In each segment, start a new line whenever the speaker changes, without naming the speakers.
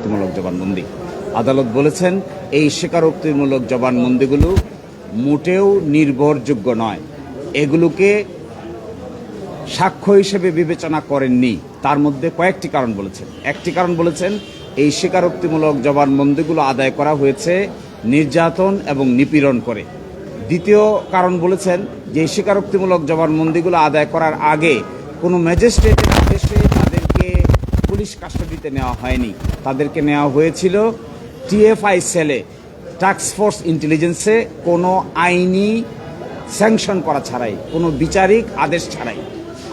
স্বীকারোক্তিমূলক জবানবন্দি। আদালত বলেছেন এই স্বীকারোক্তিমূলক জবানবন্দিগুলো মোটেও নির্ভরযোগ্য নয়, এগুলোকে সাক্ষ্য হিসেবে বিবেচনা করেননি। তার মধ্যে কয়েকটি কারণ বলেছেন। একটি কারণ বলেছেন এই স্বীকারোক্তিমূলক জবানবন্দিগুলো আদায় করা হয়েছে নির্যাতন এবং নিপীড়ন করে। দ্বিতীয় কারণ বলেছেন যে এই স্বীকারোক্তিমূলক জবানবন্দিগুলো আদায় করার আগে কোনো ম্যাজিস্ট্রেটের আদেশে তাদেরকে পুলিশ কাস্টডিতে নেওয়া হয়নি, তাদেরকে নেওয়া হয়েছিল টিএফআই সেলে, টাস্ক ফোর্স ইন্টেলিজেন্সে, কোনো আইনি স্যাংশন করা ছাড়াই, কোনো বিচারিক আদেশ ছাড়াই।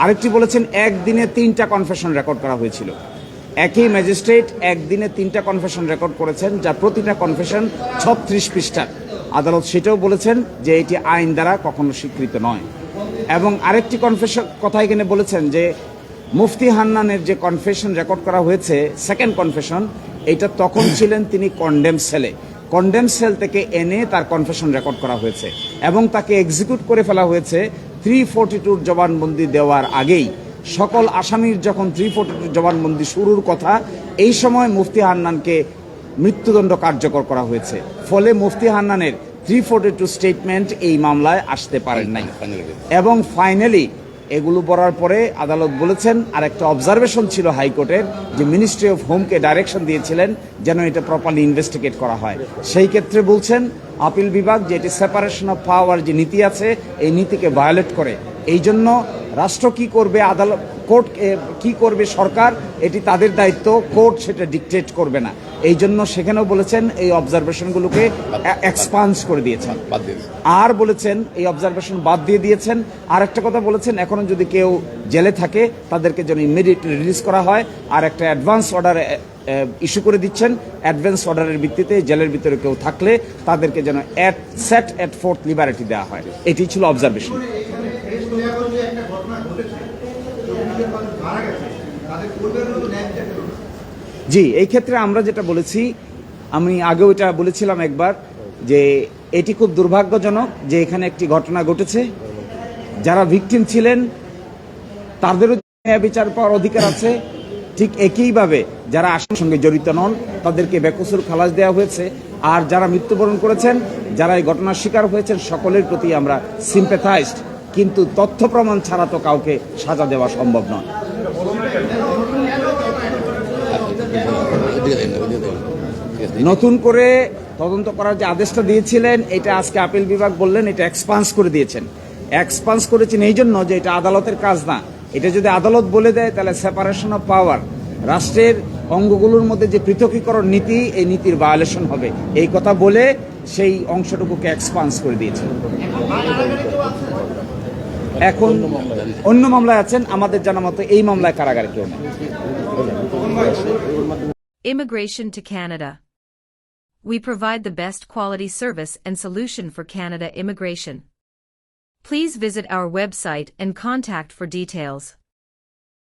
আরেকটি বলেছেন একদিনে 3টা কনফেশন রেকর্ড করা হয়েছিল। একই ম্যাজিস্ট্রেট একদিনে 3টা কনফেশন রেকর্ড করেছেন, যা প্রতিটা কনফেশন 36 পৃষ্ঠার। আদালত সেটাও বলেছেন যে এটি আইন দ্বারা কখনো স্বীকৃত নয়। এবং আরেকটি কনফেশন কথা এখানে বলেছেন যে মুফতি হান্নানের যে কনফেশন রেকর্ড করা হয়েছে, সেকেন্ড কনফেশন, এটা তখন ছিলেন তিনি কন্ডেম সেলে। কন্ডেম সেল থেকে এনে তার কনফেশন রেকর্ড করা হয়েছে এবং তাকে এক্সিকিউট করে ফেলা হয়েছে 342 জবানবন্দি দেওয়ার আগেই। সকল আসামির যখন 342 জবানবন্দি শুরুর কথা, এই সময় মুফতি হান্নানকে মৃত্যুদণ্ড কার্যকর করা হয়েছে। ফলে মুফতি হান্নানের 342 স্টেটমেন্ট এই মামলায় আসতে পারেন নাই। এবং ফাইনালি এগুলো পড়ার পরে আদালত বলেছেন, আর একটা অবজারভেশন ছিল হাইকোর্টের, যে মিনিস্ট্রি অফ হোমকে ডাইরেকশন দিয়েছিলেন যেন এটা প্রপারলি ইনভেস্টিগেট করা হয়। সেই ক্ষেত্রে বলছেন আপিল বিভাগ যে এটি সেপারেশন অফ পাওয়ার যে নীতি আছে, এই নীতিকে ভায়োলেট করে। এই জন্য রাষ্ট্র কি করবে, আদালত কোর্ট কি করবে, সরকার, এটি তাদের দায়িত্ব, কোর্ট সেটা ডিকটেট করবে না। এই জন্য সেখানেও বলেছেন এই অবজারভেশনগুলোকে এক্সপান্স করে দিয়েছেন, আর বলেছেন এই অবজারভেশন বাদ দিয়ে দিয়েছেন। আর একটা কথা বলেছেন, এখনো যদি কেউ জেলে থাকে তাদেরকে যেন ইমিডিয়েটলি রিলিজ করা হয়, আর একটা অ্যাডভান্স অর্ডার ইস্যু করে দিচ্ছেন। অ্যাডভান্স অর্ডারের ভিত্তিতে জেলের ভিতরে কেউ থাকলে তাদেরকে যেন সেট এট ফোর্থ লিবারেটি দেওয়া হয়। এটি ছিল অবজারভেশন। জি, এই ক্ষেত্রে আমরা যেটা বলেছি, আমি আগেও এটা বলেছিলাম একবার, যে এটি খুব দুর্ভাগ্যজনক যে এখানে একটি ঘটনা ঘটেছে। যারা ভিকটিম ছিলেন তাদেরও ন্যায় বিচার পাওয়ার অধিকার আছে, ঠিক একইভাবে যারা আসামির সঙ্গে জড়িত নন তাদেরকে বেকসুর খালাস দেওয়া হয়েছে। আর যারা মৃত্যুবরণ করেছেন, যারা এই ঘটনার শিকার হয়েছেন, সকলের প্রতি আমরা সিম্প্যাথাইজড, কিন্তু তথ্য প্রমাণ ছাড়া তো কাউকে সাজা দেওয়া সম্ভব নয়। নতুন করে তদন্ত করার যে আদেশটা দিয়েছিলেন, এটা আজকে আপিল বিভাগ বললেন এটা এক্সপান্স করে দিয়েছেন। এক্সপান্স করেছেন এই জন্য যে এটা আদালতের কাজ না। এটা যদি আদালত বলে দেয় তাহলে সেপারেশন অফ পাওয়ার, রাষ্ট্রের অঙ্গগুলোর মধ্যে যে পৃথকীকরণ নীতি, এই নীতির ভায়োলেশন হবে। এই কথা বলে সেই অংশটুকুকে এক্সপান্স করে দিয়েছেন। এখন অন্য মামলায় আছেন, আমাদের জানা মতো এই মামলায় কারাগারে কেউ নেই।
Immigration to Canada. We provide the best quality service and solution for Canada immigration. Please visit our website and contact for details.